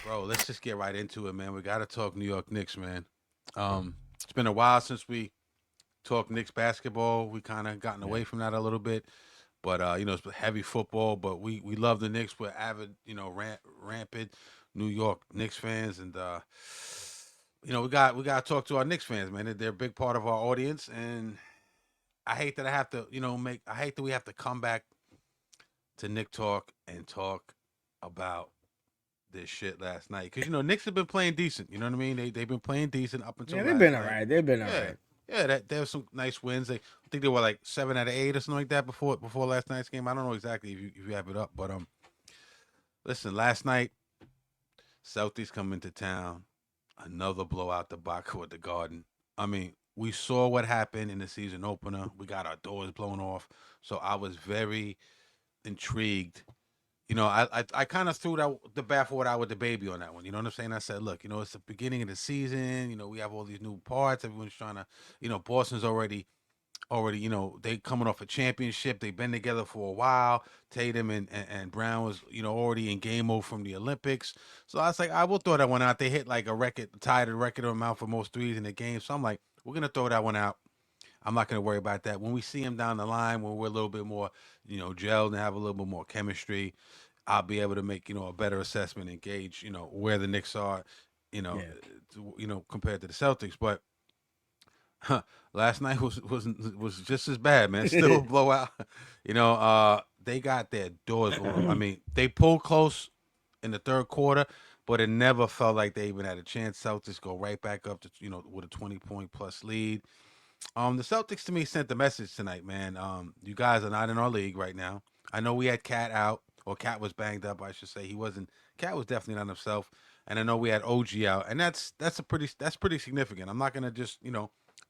Bro, let's just get right into it, man. We got to talk New York Knicks, man. It's been a while since we talked Knicks basketball. We kind of gotten Yeah. away from that a little bit, but it's heavy football. But we love the Knicks. We're avid, rampant New York Knicks fans, and we got to talk to our Knicks fans, man. They're a big part of our audience, and I hate that I have to, make. I hate that we have to come back to Nick talk and talk about this shit last night because Knicks have been playing decent. You know what I mean? They've been playing decent up until Yeah, they've last been all night. right. They've been all Yeah, right. yeah. That there was some nice wins. I think they were like 7 out of 8 or something like that before last night's game. I don't know exactly if you have it up, but listen, last night Celtics come into town, another blowout debacle at the Garden. I mean, we saw what happened in the season opener. We got our doors blown off, so I was very intrigued. I kind of threw the bathwater out with the baby on that one. You know what I'm saying? I said, look, it's the beginning of the season. We have all these new parts. Everyone's trying to, Boston's already, they coming off a championship. They've been together for a while. Tatum and Brown was, already in game mode from the Olympics. So I was like, I will throw that one out. They hit like tied a record amount for most threes in the game. So I'm like, we're gonna throw that one out. I'm not going to worry about that. When we see him down the line, when we're a little bit more, gelled and have a little bit more chemistry, I'll be able to make, a better assessment and gauge, where the Knicks are, you know, Yeah. compared to the Celtics. But last night was just as bad, man. Still a blowout. They got their doors blown off. I mean, they pulled close in the third quarter, but it never felt like they even had a chance. Celtics go right back up to, with a 20-point plus lead. The Celtics to me sent the message tonight, man. You guys are not in our league right now. I know we had Cat out, or Cat was banged up, I should say. He wasn't. Cat was definitely not himself, and I know we had OG out, and that's pretty significant. I'm not gonna just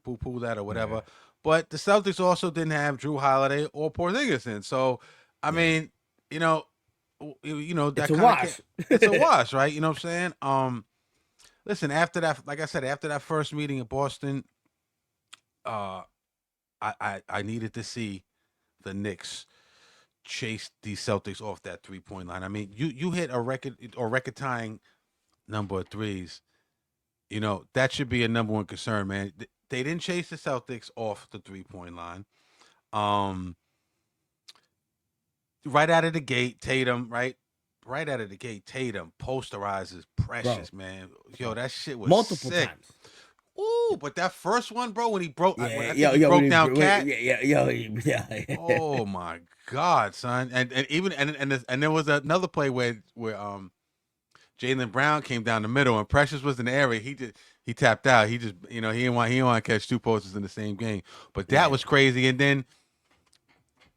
poo poo that or Yeah. whatever. But the Celtics also didn't have Drew Holiday or Porzingis in, so I Yeah. mean, you know, It's that a kind of wash. it's a wash, right? You know what I'm saying? Listen, after that, like I said, after that first meeting in Boston, uh, I needed to see the Knicks chase the Celtics off that 3-point line. I mean, you hit a record tying number of threes. That should be a number one concern, man. They didn't chase the Celtics off the 3-point line. Um, right out of the gate, Tatum, right? Right out of the gate, Tatum posterizes Bro. Precious, man. Yo, Bro. that shit was Multiple sick. times. Ooh, but that first one, bro, when he broke, when Yeah, I think yo, he yo, broke down Cat. yeah, yo, yeah. Oh my God, son! And even and there was another play where Jaylen Brown came down the middle and Precious was in the area. He tapped out. He just he didn't want to catch two posters in the same game. But that Yeah. was crazy. And then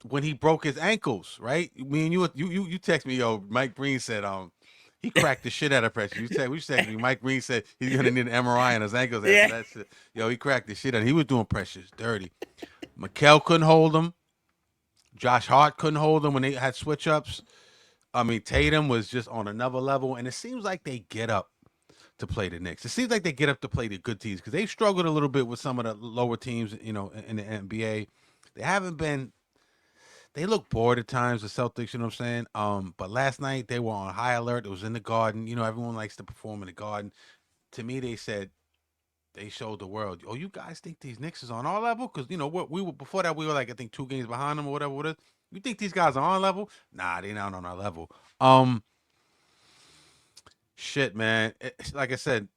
when he broke his ankles, right? Me and you text me, yo. Mike Green said he cracked the shit out of Precious. You text me. Mike Green said he's gonna need an MRI on his ankles after Yeah. that shit. Yo, he cracked the shit out. He was doing Precious dirty. Mikel couldn't hold him. Josh Hart couldn't hold him when they had switch ups. I mean, Tatum was just on another level, and it seems like they get up to play the Knicks. It seems like they get up to play the good teams because they struggled a little bit with some of the lower teams, in the NBA. They haven't been. They look bored at times. The Celtics, you know what I'm saying. But last night they were on high alert. It was in the Garden. Everyone likes to perform in the Garden. To me, they said they showed the world. Oh, you guys think these Knicks is on our level? Because we were before that. We were like I think 2 games behind them or whatever it is. You think these guys are on our level? Nah, they not on our level. Um, Shit, man. Like I said,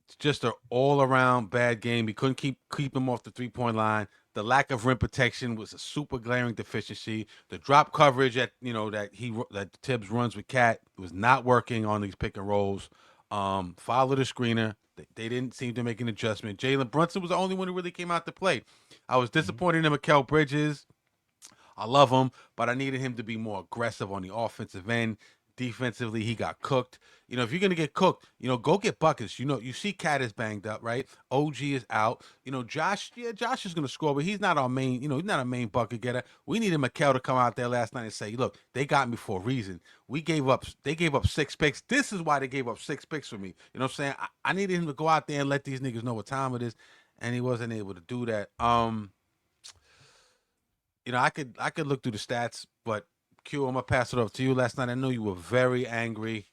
it's just an all around bad game. He couldn't keep him off the 3-point line. The lack of rim protection was a super glaring deficiency. The drop coverage that Tibbs runs with Cat was not working on these pick and rolls. Follow the screener. They didn't seem to make an adjustment. Jalen Brunson was the only one who really came out to play. I was Mhm. disappointed in Mikal Bridges. I love him, but I needed him to be more aggressive on the offensive end. Defensively, he got cooked. If you're gonna get cooked, go get buckets. You see Cat is banged up, right? OG is out. Josh, yeah, Josh is gonna score, but he's not our main, he's not a main bucket getter. We needed Mikel to come out there last night and say, look, they got me for a reason. They gave up 6 picks. This is why they gave up 6 picks for me. You know what I'm saying? I needed him to go out there and let these niggas know what time it is. and he wasn't able to do that. I could look through the stats, but Q, I'm gonna pass it off to you. Last night, I know you were very angry.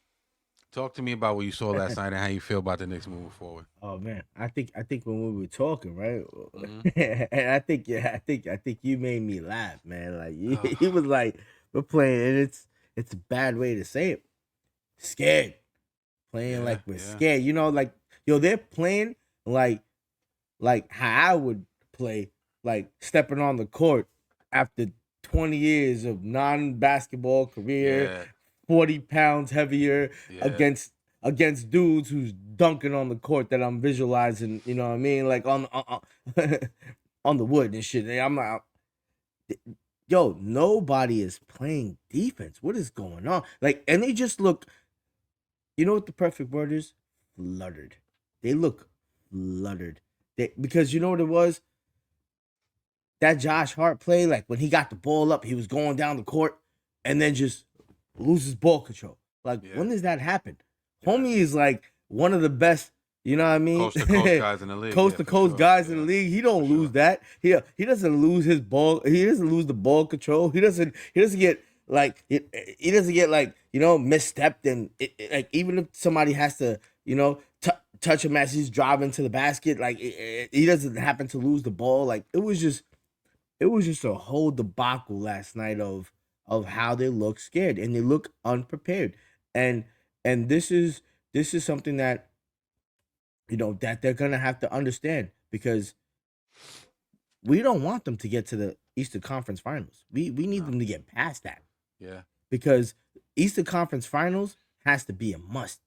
Talk to me about what you saw last night and how you feel about the Knicks moving forward. Oh man, I think when we were talking, right, Mm-hmm. and I think you made me laugh, man. Like Oh, he was like, "We're playing," and it's a bad way to say it. Scared, playing yeah, like we're yeah, scared. Like they're playing like how I would play, like stepping on the court after 20 years of non-basketball career, yeah, 40 pounds heavier yeah. against dudes who's dunking on the court that I'm visualizing, you know what I mean? Like on the wood and shit. And I'm like, yo, nobody is playing defense. What is going on? Like, and they just look, you know what the perfect word is? Fluttered. They look fluttered. Because you know what it was? That Josh Hart play, like when he got the ball up, he was going down the court and then just loses ball control. Like, Yeah, when does that happen? yeah. Homie is like one of the best, you know what I mean? Coast to coast guys in the league. Coast Yeah, to for coast sure. guys in the Yeah, league. He for don't lose sure. that. He doesn't lose his ball. He doesn't lose the ball control. He doesn't get like he doesn't get like misstepped and like even if somebody has to touch him as he's driving to the basket, like he doesn't happen to lose the ball. Like it was just a whole debacle last night of how they look scared and they look unprepared. And this is something that that they're gonna have to understand because we don't want them to get to the Eastern Conference Finals. We need No. them to get past that Yeah. because Eastern Conference Finals has to be a must.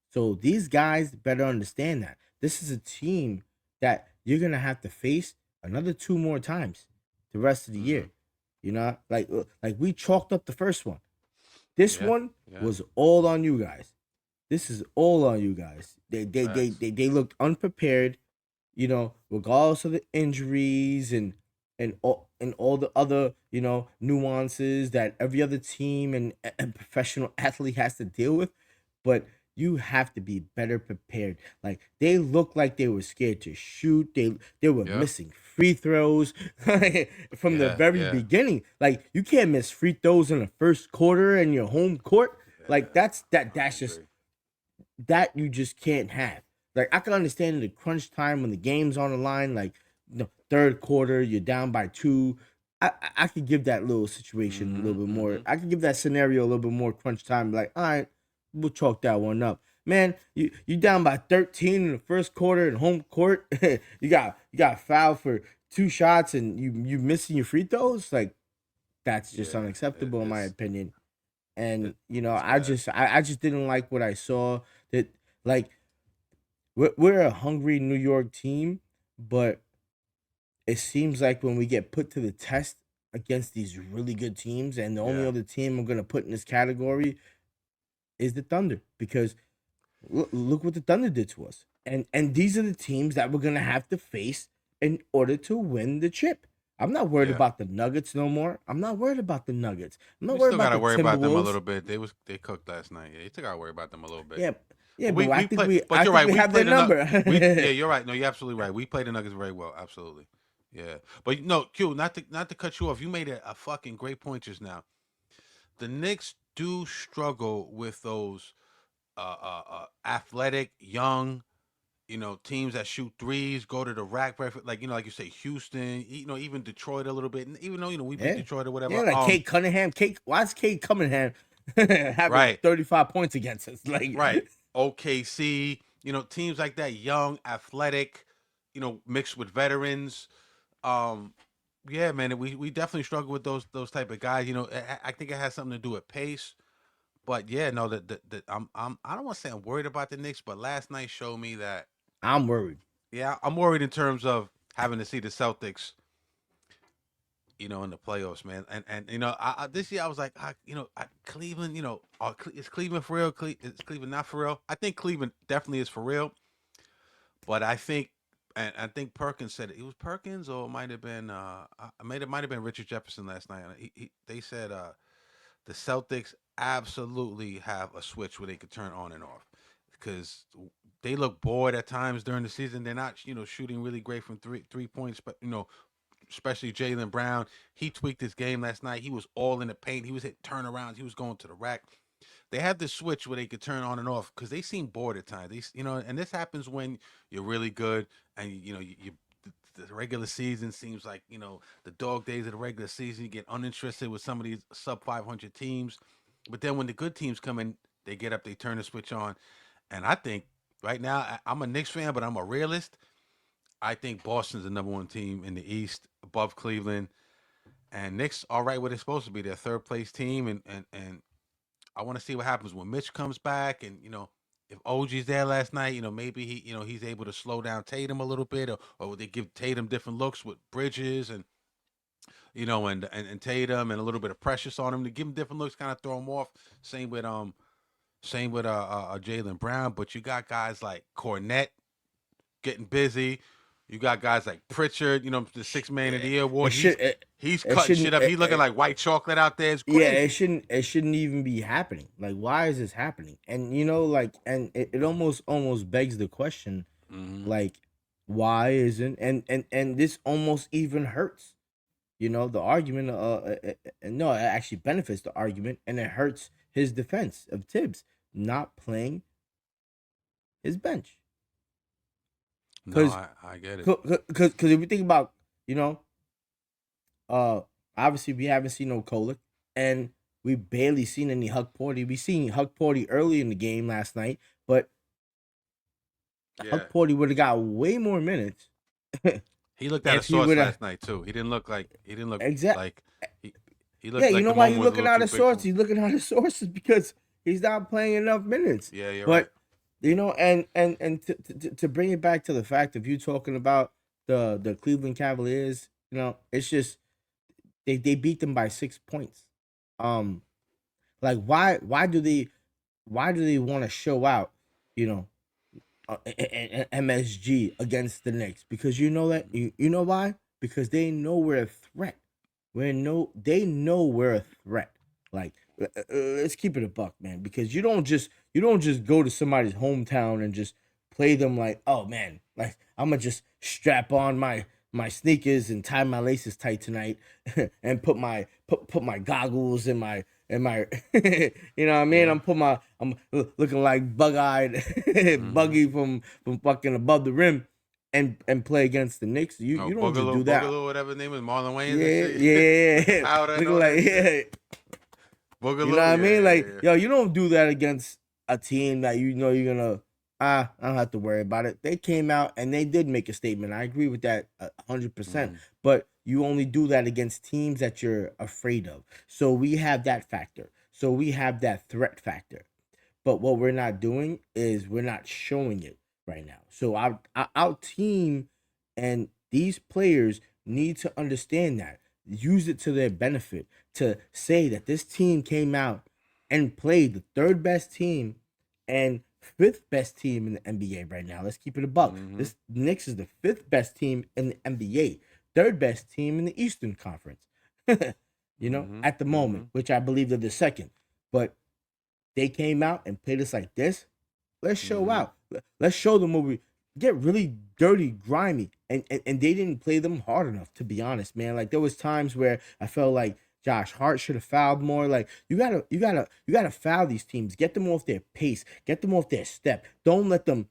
So these guys better understand that this is a team that you're gonna have to face another two more times the rest of the Mm-hmm. year. Like we chalked up the first one. This Yeah. one Yeah. was all on you guys. This is all on you guys. Facts. They looked unprepared, regardless of the injuries and all the other nuances that every other team and professional athlete has to deal with. But you have to be better prepared. Like they looked like they were scared to shoot. They were Yep. missing free throws from the Yeah. very Yeah. beginning. Like you can't miss free throws in the first quarter in your home court. Like Yeah. that's that I that's just agree. that you just can't have. Like I can understand in the crunch time when the game's on the line, like third quarter, you're down by two. I could give that little situation a Mm-hmm. little bit more. Mm-hmm. I could give that scenario a little bit more crunch time. Like, all right, we'll chalk that one up. Man, you down by 13 in the first quarter in home court. you got fouled for two shots and you missing your free throws. Like that's just Yeah. unacceptable in my It's opinion. And it's I bad. just didn't like what I saw. That like we're a hungry New York team, but it seems like when we get put to the test against these really good teams, and the only Yeah. other team I'm gonna put in this category is the Thunder because look what the Thunder did to us, and these are the teams that we're gonna have to face in order to win the chip. I'm not worried Yeah. about the Nuggets no more. I'm not worried about the Nuggets. I'm not We worried still about gotta the worry about them a Timberwolves. little bit. They cooked last night. Yeah, you still gotta worry about them a little bit. Yeah, yeah, But but I think but I you're think right. we We have their played enough. number. Yeah, you're right. No, you're absolutely right. We played the Nuggets very well. Absolutely. Yeah. But no, Q, not to cut you off. You made a fucking great point just now. The Knicks do struggle with those athletic, young, teams that shoot threes, go to the rack, like like you say, Houston, even Detroit a little bit. And even though we beat Yeah. Detroit or Yeah, whatever. like Kate Cunningham. Why is Kate Cunningham having Right, 35 points against us? Like, right. OKC, teams like that, young, athletic, mixed with veterans. Um, yeah, man, we definitely struggle with those type of guys. I think it has something to do with pace. But yeah, no, I don't want to say I'm worried about the Knicks, but last night showed me that I'm worried. yeah, I'm worried in terms of having to see the Celtics, in the playoffs, man. And this year I was like, Cleveland, is Cleveland for real? Is Cleveland not for real? I think Cleveland definitely is for real, but I think Perkins said it was Perkins or it might have been might have been Richard Jefferson last night. They said the Celtics absolutely have a switch where they could turn on and off. because they look bored at times during the season. They're not, shooting really great from three points, but especially Jaylen Brown. He tweaked his game last night. He was all in the paint. He was hitting turnarounds. He was going to the rack. They have this switch where they could turn on and off because they seem bored at times. And this happens when you're really good and the regular season seems like the dog days of the regular season. You get uninterested with some of these sub 500 teams, but then when the good teams come in, they get up, they turn the switch on, and I think right now I'm a Knicks fan, but I'm a realist. I think Boston's the number one team in the East above Cleveland, and Knicks are right where they're supposed to be. They're third place team, and I want to see what happens when Mitch comes back, and if OG's there last night, maybe he's able to slow down Tatum a little bit, or they give Tatum different looks with Bridges and and Tatum and a little bit of pressure on him to give him different looks, kind of throw him off. Same with Jaylen Brown, but you got guys like Cornette getting busy. You got guys like Pritchard, the six man of the year award. He's cutting shit up. He's looking like white chocolate out there. It's crazy. Yeah, it shouldn't even be happening. Like, why is this happening? And and it almost begs the question, like, why isn't and this almost even hurts. The argument. No, it actually benefits the argument, and it hurts his defense of Tibbs not playing his bench. No, I get it. Because if we think about, obviously we haven't seen no Kolek, and we barely seen any Huck Porty. We seen Huck Porty early in the game last night, but Huck Porty would have got way more minutes. He looked at a source last night too. He didn't look exactly like he looked. Yeah, you know why he's looking out of source? He's looking out of sources because he's not playing enough minutes. Yeah, you're right. And to bring it back to the fact of you talking about the Cleveland Cavaliers, it's just they beat them by 6 points. Like why do they want to show out, MSG against the Knicks? Because you know why? Because they know we're a threat. They know we're a threat. Like, let's keep it a buck, man. Because you don't just go to somebody's hometown and just play them like, oh man, like I'm gonna just strap on my sneakers and tie my laces tight tonight and put my goggles and my you know what I mean? Yeah. I'm looking like bug-eyed Buggy from fucking above the rim and play against the Knicks. You don't just do that. Boogaloo, whatever his name is, Marlon Wayans. Yeah. Looking like Boogaloo, you know what I mean? Like, yo, you don't do that against a team that you're gonna. I don't have to worry about it. They came out and they did make a statement. I agree with that 100%. But you only do that against teams that you're afraid of. So we have that factor. So we have that threat factor. But what we're not doing is we're not showing it right now. So our team and these players need to understand that. Use it to their benefit to say that this team came out and played the third best team and fifth best team in the NBA right now. Let's keep it a buck. This Knicks is the fifth best team in the NBA, third best team in the Eastern Conference. At the moment, which I believe they're the second. But they came out and played us like this. Let's show out. Let's show them what we get really dirty, grimy, and they didn't play them hard enough. To be honest, man, like there was times where I felt like Josh Hart should have fouled more. Like you gotta foul these teams. Get them off their pace. Get them off their step. Don't let them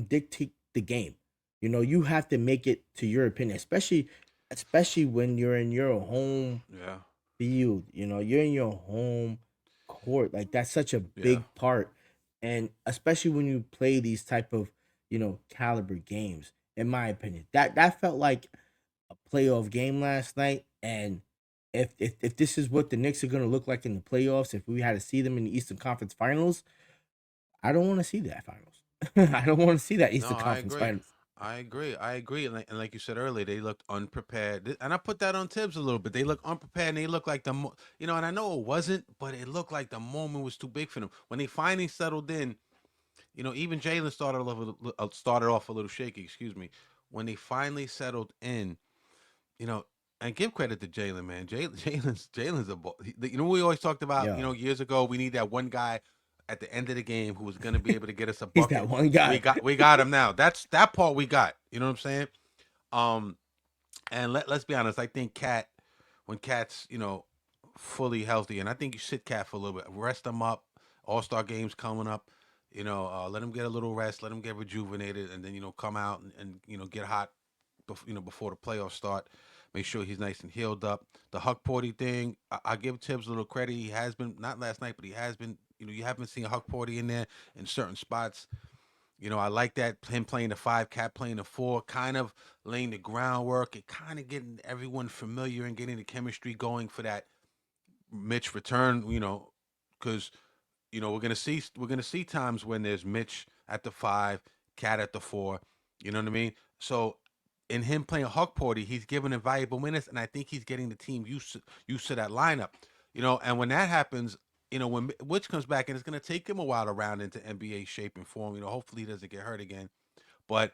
dictate the game. You have to make it to your opinion, especially when you're in your home field. You're in your home court. Like that's such a big part, and especially when you play these type of caliber games. In my opinion, that felt like a playoff game last night, and if this is what the Knicks are going to look like in the playoffs, if we had to see them in the Eastern Conference Finals, I don't want to see that finals. I don't want to see that Eastern Conference Finals. I agree. And like you said earlier, they looked unprepared. And I put that on Tibbs a little bit. They look unprepared, and they look like and I know it wasn't, but it looked like the moment was too big for them. When they finally settled in, even Jaylen started off a little shaky. Excuse me. When they finally settled in, and give credit to Jaylen, man. Jaylen's a ball. We always talked about, years ago, we need that one guy at the end of the game who was going to be able to get us a He's that bucket. one guy. We got him now. That part we got. You know what I'm saying? Um, and let's be honest. I think when Cat's fully healthy, and I think you sit Cat for a little bit, rest him up. All-Star games coming up. Let him get a little rest, let him get rejuvenated, and then come out and get hot. Before the playoffs start, make sure he's nice and healed up. The Huck Porty thing, I give Tibbs a little credit. He has been, not last night, but he has been. You haven't seen Huck Porty in there in certain spots. I like that, him playing the five, Cat playing the four, kind of laying the groundwork and kind of getting everyone familiar and getting the chemistry going for that Mitch return. Because we're gonna see times when there's Mitch at the five, Cat at the four. You know what I mean? So in him playing Huck Porty, he's giving him valuable minutes, and I think he's getting the team used to that lineup. And when that happens, when Mitch comes back, and it's gonna take him a while to round into NBA shape and form. Hopefully he doesn't get hurt again, but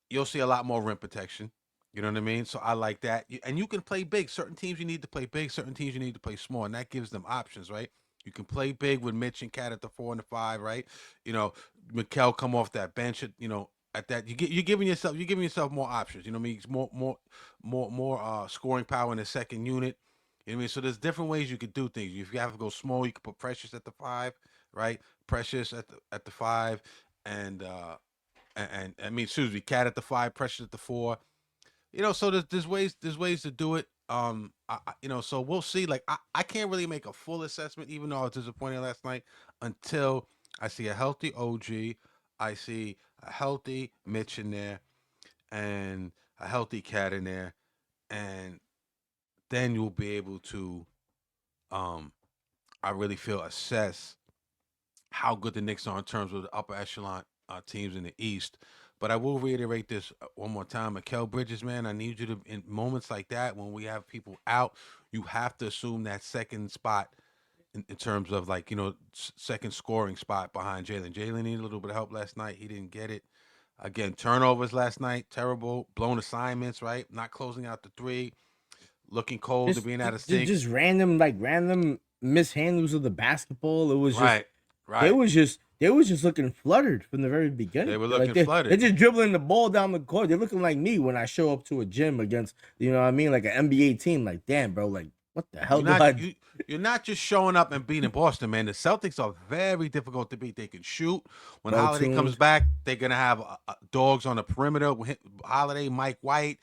you'll see a lot more rim protection. You know what I mean? So I like that. And you can play big. Certain teams you need to play big. Certain teams you need to play small, and that gives them options, right? You can play big with Mitch and Cat at the 4 and the 5, right? Mikel come off that bench. At that you're giving yourself more options. You know what I mean? It's more scoring power in the second unit. You know what I mean? So there's different ways you could do things. If you have to go small, you could put Precious at the 5, right? Precious at the 5, and I mean, excuse me, Cat at the 5, Precious at the 4. So there's ways to do it. So we'll see. Like I can't really make a full assessment, even though I was disappointed last night, until I see a healthy OG, I see a healthy Mitch in there, and a healthy Cat in there, and then you'll be able to, um, I really feel, assess how good the Knicks are in terms of the upper echelon teams in the East. But I will reiterate this one more time. Mikal Bridges, man, I need you to, in moments like that, when we have people out, you have to assume that second spot in terms of, like, second scoring spot behind Jalen. Jalen needed a little bit of help last night. He didn't get it. Again, turnovers last night, terrible. Blown assignments, right? Not closing out the three. Looking cold to Just, being out of just, sync. just random mishandles of the basketball. It was just Right, right. they was just looking fluttered from the very They beginning. were Like looking they're flooded. just dribbling the ball down the court. They're looking like me when I show up to a gym against, you know what I mean, like an NBA team. Like, damn, bro, like what the hell You're do not I? you you're not just showing up and beating Boston, man. The Celtics are very difficult to beat. They can shoot. When Well Holiday comes tuned. back, they're gonna have dogs on the perimeter. Holiday, Mike White,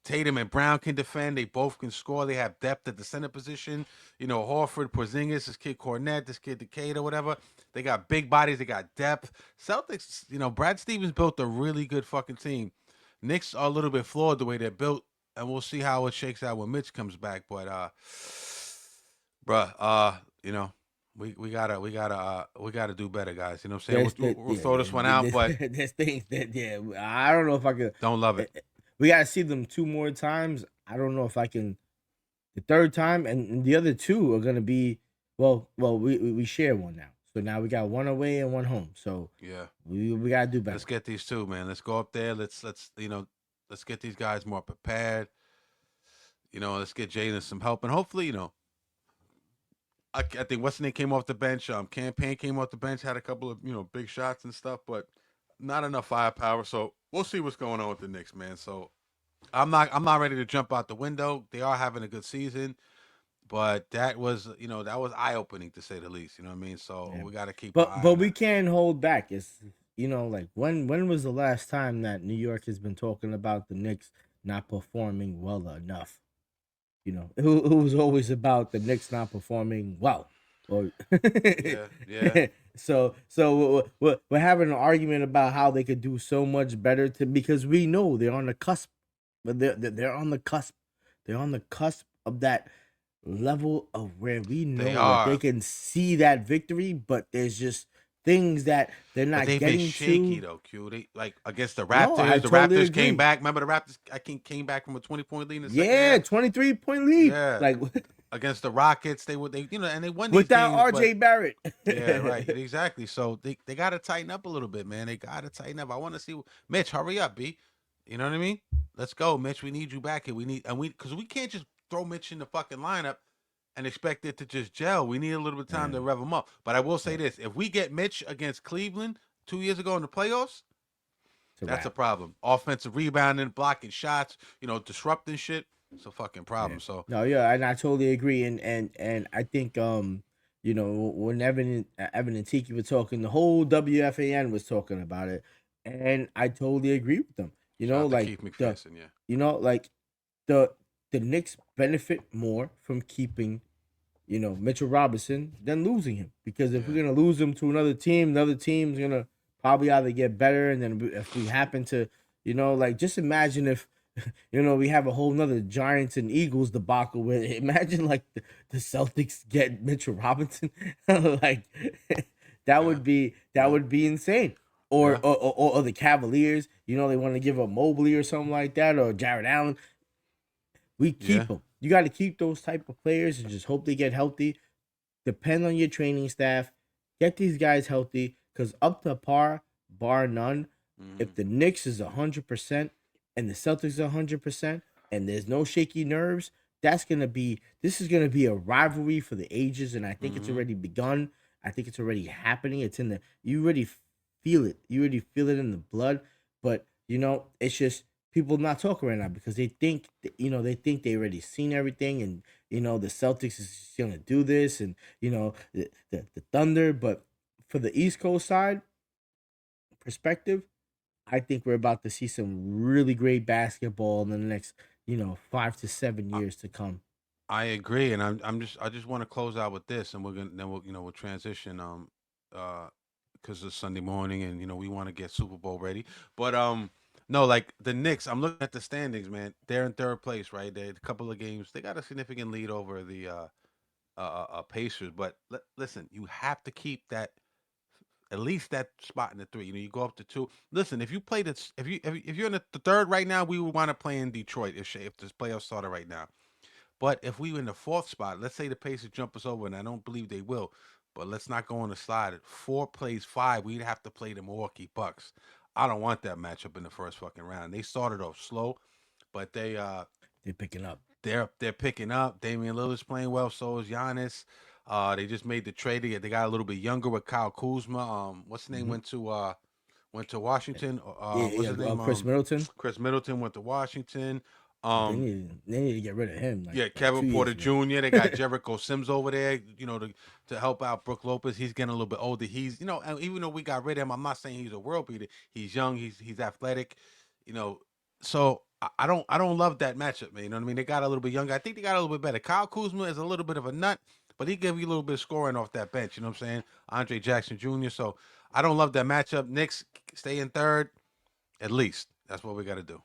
Tatum, and Brown can defend. They both can score. They have depth at the center position. Horford, Porzingis, this kid Cornette, this kid Decatur, whatever. They got big bodies. They got depth. Celtics, Brad Stevens built a really good fucking team. Knicks are a little bit flawed the way they're built, and we'll see how it shakes out when Mitch comes back. But bruh, we gotta do better, guys. You know what I'm saying? There's We'll, that we'll yeah, throw this one out, but there's things that I don't know if I could. don't love eh, it. eh, We gotta see them two more times. I don't know if I can. The third time, and the other two are gonna be we share one now. So now we got one away and one home. So Yeah, we gotta do let's better. get these two, man. Let's go up there. Let's get these guys more prepared. Let's get Jalen some help, and hopefully, I think what's the name came off the bench. Campaign came off the bench, had a couple of big shots and stuff, but not enough firepower. So we'll see what's going on with the Knicks, man. So I'm not ready to jump out the window. They are having a good season, but that was eye opening, to say the least. You know what I mean? So Yeah. we got to keep an eye But on we that. can't hold back. It's like when was the last time that New York has been talking about the Knicks not performing well enough? It was always about the Knicks not performing well. Or Yeah, yeah. we're having an argument about how they could do so much better because we know they're on the cusp, but they're on the cusp. They're on the cusp of that level of where we They know that they are, can see that victory, but there's just things that they're but not they've been getting shaky to. though. Q. They, like, against the No, I Raptors. The totally Raptors came agree. back. Remember the Raptors? I think came back from a 20-point lead in the second Yeah, half. 23-point lead. Yeah, Like against the Rockets, and they won these without games, but RJ Barrett. yeah, right. Exactly. So they got to tighten up a little bit, man. They got to tighten up. I want to see Mitch. Hurry up, B. You know what I mean? Let's go, Mitch. We need you back here. We need, because we can't just throw Mitch in the fucking lineup and expect it to just gel. We need a little bit of time to rev them up. But I will say this: if we get Mitch against Cleveland 2 years ago in the playoffs, It's a that's a wrap. problem. Offensive rebounding, blocking shots, disrupting shit. It's a fucking Yeah. problem. So No, yeah, and I totally agree. And I think when Evan and Tiki were talking, the whole WFAN was talking about it, and I totally agree with them. shout out to Like Keith the McPherson. Yeah, like the Knicks benefit more from keeping Mitchell Robinson than losing him, because if yeah, we're gonna lose him to another team, another team's gonna probably either get better, and then if we happen to like, just imagine if we have a whole nother Giants and Eagles debacle where imagine like the Celtics get Mitchell Robinson. Like yeah, that yeah, would be insane. yeah, Or the Cavaliers, they want to give up Mobley or something like that, or Jared Allen. We yeah. keep them. You got to keep those type of players and just hope they get healthy. Depend on your training staff. Get these guys healthy, because up to par, bar none, Mm-hmm. if the Knicks is 100% and the Celtics are 100% and there's no shaky nerves, this is gonna be a rivalry for the ages, and I think it's Mm-hmm. already begun. I think it's already happening. It's in the you already feel it. You already feel it in the blood. But it's just people not talking right now because they think they already seen everything, and the Celtics is gonna do this, and the Thunder. But for the East Coast side perspective, I think we're about to see some really great basketball in the next 5 to 7 years to come. I agree, and I just want to close out with this, and we'll transition because it's Sunday morning, and we want to get Super Bowl ready. But no, like the Knicks, I'm looking at the standings, man. They're in third place, right? They had a couple of games. They got a significant lead over the Pacers. But listen, you have to keep that at least that spot in the three. You go up to two. Listen, if you play this, if you're in the third right now, we would want to play in Detroit if this playoff started right now. But if we were in the fourth spot, let's say the Pacers jump us over, and I don't believe they will, but let's not go on the slide. At four plays five, we'd have to play the Milwaukee Bucks. I don't want that matchup in the first fucking round. They started off slow, but They're picking up. they're picking up. Damian Lillard's playing well, so is Giannis. They just made the trade. They got a little bit younger with Kyle Kuzma. What's his name Hmm. went to Washington. Yeah, What's yeah. his name? Chris Middleton. Chris Middleton went to Washington. They Um, need to get rid of him like Yeah, like Kevin 2 years Porter ago. Jr. They got Jericho Sims over there, to help out Brook Lopez. He's getting a little bit older. He's, and even though we got rid of him, I'm not saying he's a world beater. He's young. He's athletic, you know. So I don't love that matchup, man. You know what I mean? They got a little bit younger. I think they got a little bit better. Kyle Kuzma is a little bit of a nut, but he give you a little bit of scoring off that bench. You know what I'm saying? Andre Jackson Jr. So I don't love that matchup. Knicks stay in third, at least. That's what we got to do.